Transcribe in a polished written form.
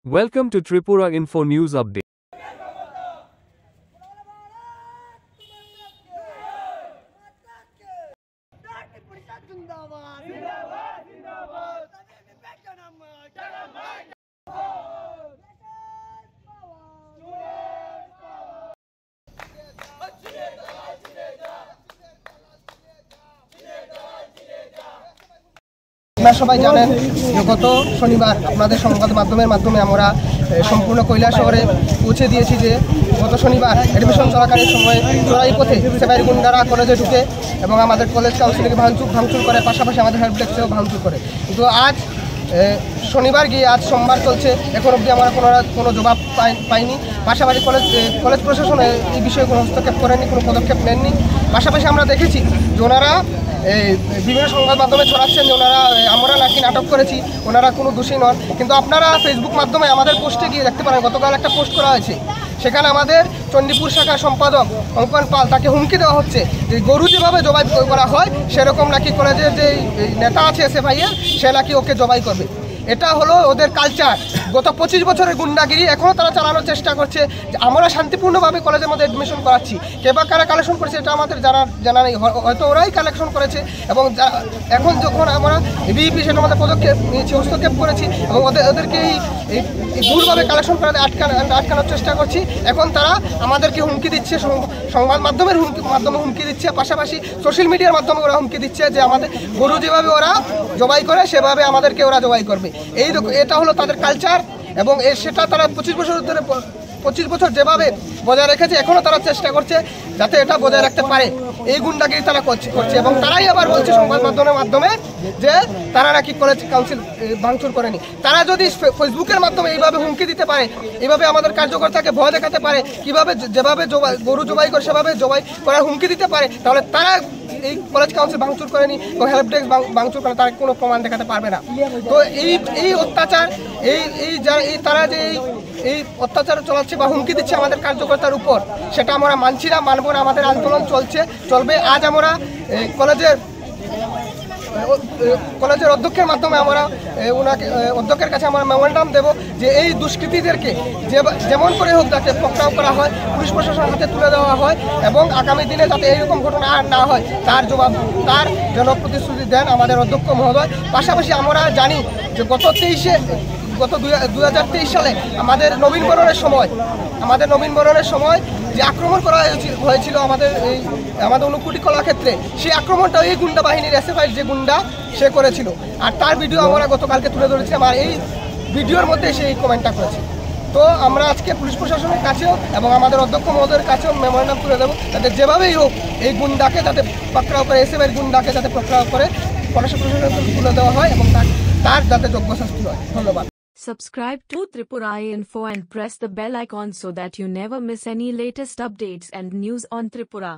Welcome to Tripura Info News Update. আপনারা সবাই জানেন যে গত শনিবার আপনাদের সংবাদ মাধ্যমে আমরা সম্পূর্ণ কৈলাস শহরে পৌঁছে দিয়েছি যে গত শনিবার অ্যাডমিশন চলাকালীন সময় চোরাই পথে সেবাই গুন্ডারা কলেজে ঢুকে এবং আমাদের কলেজ কাউন্সিলকে ভাঙচুর করে, পাশাপাশি আমাদের হেল্প ডেস্কেও ভাঙচুর করে। কিন্তু আজ শনিবার গিয়ে আজ সোমবার চলছে, এখন অবধি আমরা কোনো জবাব পাইনি। পাশাপাশি কলেজ প্রশাসন এই বিষয়ে কোনো হস্তক্ষেপ করেনি, কোনো পদক্ষেপ নেননি। পাশাপাশি আমরা দেখেছি যে ওনারা বিভিন্ন সংবাদ মাধ্যমে ছড়াচ্ছেন যে ওনারা আমরা নাকি নাটক করেছি, ওনারা কোনো দোষী নন। কিন্তু আপনারা ফেসবুক মাধ্যমে আমাদের পোস্টে গিয়ে দেখতে পারেন, গতকাল একটা পোস্ট করা হয়েছে, সেখানে আমাদের চণ্ডীপুর শাখার সম্পাদক অঙ্কন পাল তাকে হুমকি দেওয়া হচ্ছে যে গরু যেভাবে জবাই করা হয় সেরকম নাকি কলেজের যে নেতা আছে ভাইয়া সে নাকি ওকে জবাই করবে। এটা হলো ওদের কালচার। গত 25 বছরের গুন্ডাগিরি এখনও তারা চালানোর চেষ্টা করছে। আমরা শান্তিপূর্ণভাবে কলেজের মধ্যে অ্যাডমিশন করাচ্ছি, কে বা কারা কালেকশন করেছে এটা আমাদের জানা নেই, হয়তো ওরাই কালেকশন করেছে। এবং এখন যখন আমরা বিইপি সেটার মধ্যে পদক্ষেপ নিয়েছি, হস্তক্ষেপ করেছি এবং ওদেরকে এই ভুলভাবে কালেকশন করে আটকানোর চেষ্টা করছি। এখন তারা আমাদেরকে হুমকি দিচ্ছে, সংবাদ মাধ্যমের হুমকি দিচ্ছে, পাশাপাশি সোশ্যাল মিডিয়ার মাধ্যমে ওরা হুমকি দিচ্ছে যে আমাদের গরু যেভাবে ওরা জবাই করে সেভাবে আমাদেরকে ওরা জবাই করবে। এটা হলো তাদের কালচার এবং সেটা তারা 25 বছর যেভাবে বজায় রেখেছে এখনও তারা চেষ্টা করছে যাতে এটা বজায় রাখতে পারে। এই গুন্ডাগিরি তারা করছে এবং তারাই আবার বলছে সংবাদ মাধ্যমে যে তারা নাকি কলেজ কাউন্সিল ভাঙচুর করেনি। তারা যদি ফেসবুকের মাধ্যমে এইভাবে হুমকি দিতে পারে, এইভাবে আমাদের কার্যকর্তাকে ভয় দেখাতে পারে, যেভাবে গরু জবাই করে সেভাবে জবাই করার হুমকি দিতে পারে, তাহলে তারা এই কলেজ কাউন্সিল ভাঙচুর করেনি ও হেল্প ডেস্ক ভাঙচুর করে তার কোনো প্রমাণ দেখাতে পারবে না। তো এই অত্যাচার তারা যে এই অত্যাচার চালাচ্ছে বা হুমকি দিচ্ছে আমাদের কার্যকর্তার উপর, সেটা আমরা মানছি না, মানব না। আমাদের আন্দোলন চলবে। আজ আমরা কলেজের অধ্যক্ষের মাধ্যমে আমরা অধ্যক্ষের কাছে আমরা মেমোরেন্ডাম দেব যে এই দুষ্কৃতীদেরকে যেমন করে হোক যাতে পকড়াও করা হয়, পুলিশ প্রশাসনের হাতে তুলে দেওয়া হয় এবং আগামী দিনে যাতে এইরকম ঘটনা আর না হয় তার জনপ্রতিশ্রুতি দেন আমাদের অধ্যক্ষ মহোদয়। পাশাপাশি আমরা জানি যে গত 2023 সালে আমাদের নবীন বরণের সময় যে আক্রমণ করা হয়েছিল আমাদের ঊনকোটি কলাক্ষেত্রে, সেই আক্রমণটা এই গুন্ডা বাহিনীর এসএফআই যে গুন্ডা সে করেছিল। আর তার ভিডিও আমরা গতকালকে তুলে ধরেছিলাম, আর এই ভিডিওর মধ্যে সেই কমেন্টটা করেছে। তো আমরা আজকে পুলিশ প্রশাসনের কাছেও এবং আমাদের অধ্যক্ষ মহোদয়ের কাছেও মেমোরেন্ডাম তুলে দেবো যাতে যেভাবেই হোক এই গুন্ডাকে যাতে পাকড়াও করে, এসএফআই গুন্ডাকে যাতে পাকড়াও করে প্রশাসনের তুলে দেওয়া হয় এবং তার যাতে যোগ্য শাস্তি হয়। ধন্যবাদ। Subscribe to Tripura Info and press the bell icon so that you never miss any latest updates and news on Tripura.